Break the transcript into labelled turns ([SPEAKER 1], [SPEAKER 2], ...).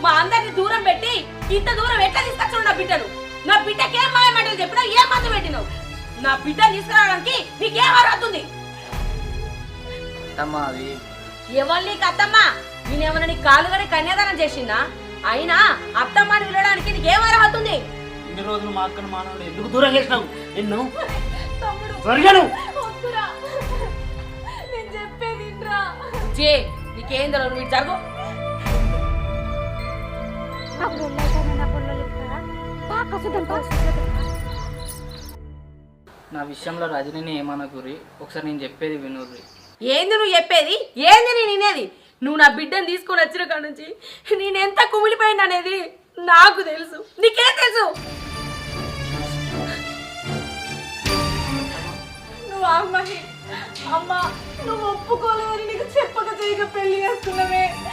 [SPEAKER 1] మా అందరిని దూరం పెట్టి ఇంత దూరం ఎట్లా తీసుకొచ్చావు నా బిడ్డను? నా బిడ్డకేం మాయ మాటలు చెప్పినావు, ఏం మందు పెట్టినావు? నా బిడ్డను తీసుకురావడానికి నీకేం అర్హతుంది? ఎవరు నీకు అత్తమ్మా? నేనేమన్నా నీ కాలుగడి కన్యాదానం చేసిందా? అయినా అత్తమ్మని వినడానికి నీకేం అర్హత ఉంది?
[SPEAKER 2] ఇన్ని రోజులు మా అక్కను మానవుడు ఎందుకు దూరం చేసినావు? నిన్ను
[SPEAKER 1] జే నీకేం తెలియదు, మీరు జరుగు.
[SPEAKER 3] నా విషయంలో రజనీని ఏమనకురి, ఒకసారి నేను చెప్పేది వినుర్రి.
[SPEAKER 1] ఏంది నువ్వు చెప్పేది? ఏంది నేను వినేది? నువ్వు నా బిడ్డను తీసుకొని వచ్చిన కాడ నుంచి నేనెంత కుమిలిపోయినా అనేది నాకు తెలుసు. నీకేం తెలుసు? నువ్వు అమ్మని అమ్మ నువ్వు ఒప్పుకోలేదని నీకు చెప్పక చేయక పెళ్లి చేస్తున్నావే.